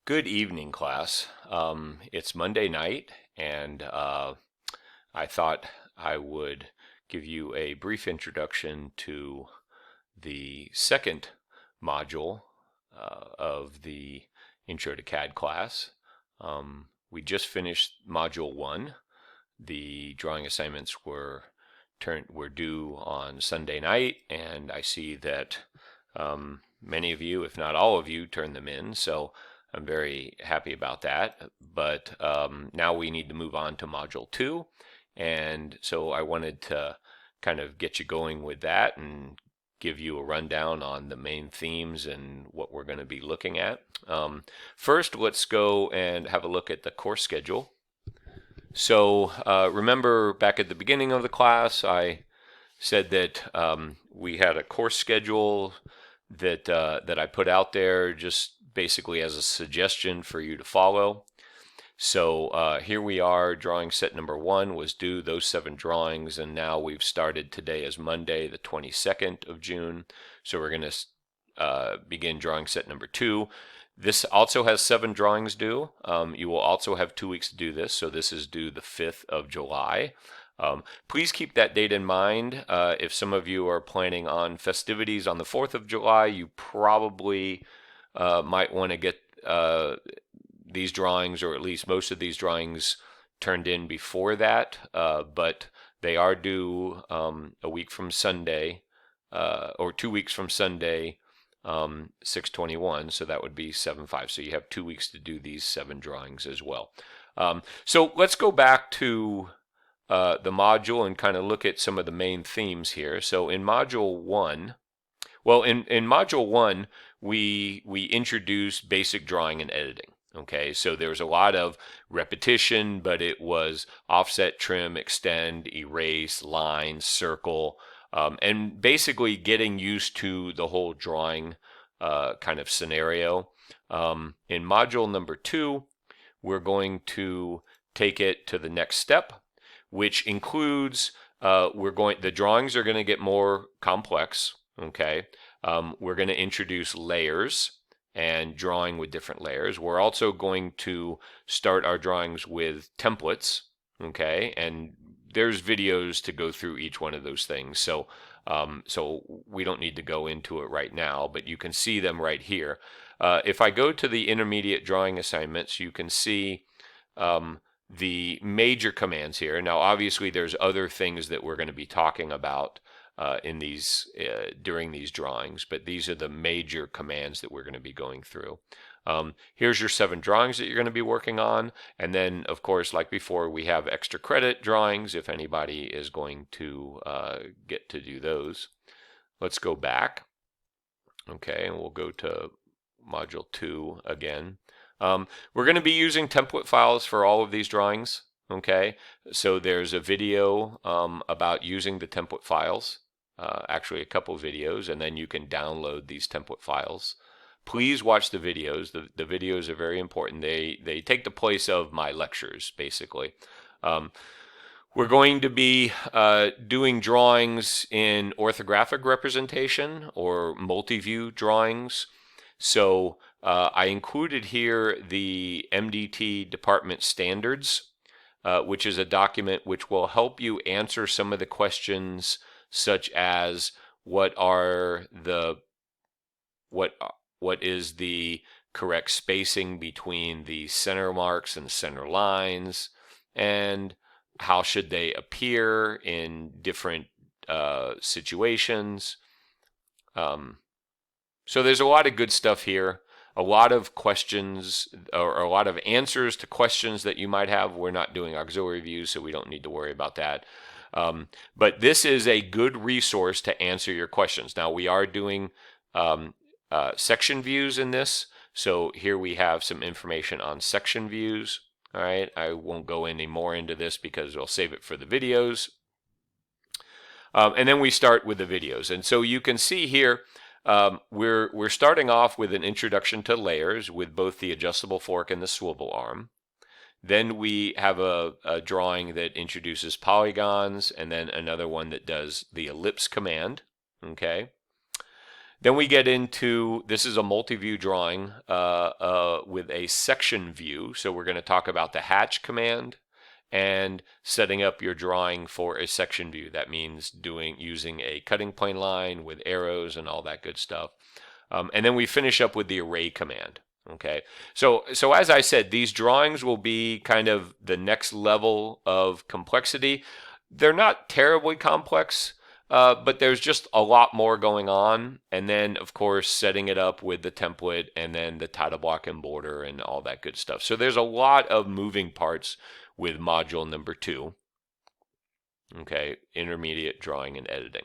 Good evening, class. It's Monday night, and I thought I would give you a brief introduction to the second module of the Intro to CAD class. We just finished Module 1. The drawing assignments were due on Sunday night, and I see that many of you, if not all of you, turned them in. So I'm very happy about that. But now we need to move on to Module 2. And so I wanted to kind of get you going with that and give you a rundown on the main themes and what we're going to be looking at. First, let's go and have a look at the course schedule. So remember back at the beginning of the class, I said that we had a course schedule that I put out there just basically as a suggestion for you to follow. So here we are. Drawing set number 1 was due, those 7 drawings, and now we've started today as Monday, the 22nd of June. So we're going to begin drawing set number 2. This also has 7 drawings due. You will also have 2 weeks to do this, so this is due the 5th of July. Please keep that date in mind. If some of you are planning on festivities on the 4th of July, you probably might want to get these drawings, or at least most of these drawings, turned in before that, but they are due a week from Sunday, or 2 weeks from Sunday, 6/21, so that would be 7/5. So you have 2 weeks to do these 7 drawings as well. So let's go back to the module and kind of look at some of the main themes here. So in Module 1, well, in Module 1, we introduced basic drawing and editing. Okay, so there's a lot of repetition, but it was offset, trim, extend, erase, line, circle, and basically getting used to the whole drawing kind of scenario. In module number 2, we're going to take it to the next step, which includes the drawings are going to get more complex. Okay, we're going to introduce layers and drawing with different layers. We're also going to start our drawings with templates. Okay, and there's videos to go through each one of those things. So we don't need to go into it right now, but you can see them right here. If I go to the intermediate drawing assignments, you can see the major commands here. Now, obviously, there's other things that we're going to be talking about in these during these drawings, but these are the major commands that we're going to be going through. Here's your 7 drawings that you're going to be working on, and then, of course, like before, we have extra credit drawings if anybody is going to get to do those. Let's go back. Okay, and we'll go to Module 2 again. We're going to be using template files for all of these drawings. Okay, so there's a video about using the template files, actually a couple videos, and then you can download these template files. Please watch the videos. The videos are very important. They take the place of my lectures, basically. We're going to be doing drawings in orthographic representation or multi-view drawings. So I included here the MDT Department Standards, which is a document which will help you answer some of the questions such as what is the correct spacing between the center marks and center lines, and how should they appear in different situations. So there's a lot of good stuff here. A lot of questions, or a lot of answers to questions that you might have. We're not doing auxiliary views, so we don't need to worry about that. But this is a good resource to answer your questions. Now, we are doing section views in this. So here we have some information on section views. All right, I won't go any more into this because I'll save it for the videos. And then we start with the videos. And so you can see here, we're starting off with an introduction to layers with both the adjustable fork and the swivel arm. Then we have a drawing that introduces polygons, and then another one that does the ellipse command. Okay. Then we get into, this is a multi-view drawing with a section view. So we're going to talk about the hatch command and setting up your drawing for a section view. That means using a cutting plane line with arrows and all that good stuff. And then we finish up with the array command. Okay, so as I said, these drawings will be kind of the next level of complexity. They're not terribly complex, but there's just a lot more going on. And then, of course, setting it up with the template and then the title block and border and all that good stuff. So there's a lot of moving parts with module number 2. Okay, intermediate drawing and editing.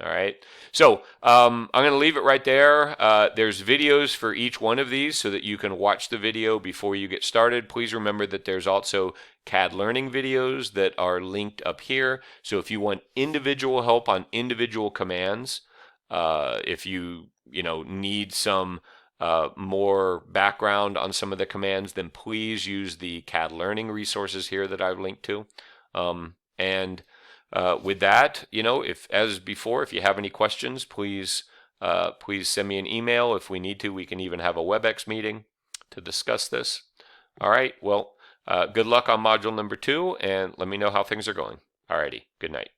All right, so I'm going to leave it right there. There's videos for each one of these so that you can watch the video before you get started. Please remember that there's also CAD learning videos that are linked up here. So if you want individual help on individual commands, if you need some more background on some of the commands, then please use the CAD learning resources here that I've linked to. With that, if as before, if you have any questions, please send me an email. If we need to, we can even have a WebEx meeting to discuss this. All right. Well, good luck on module number 2, and let me know how things are going. All righty. Good night.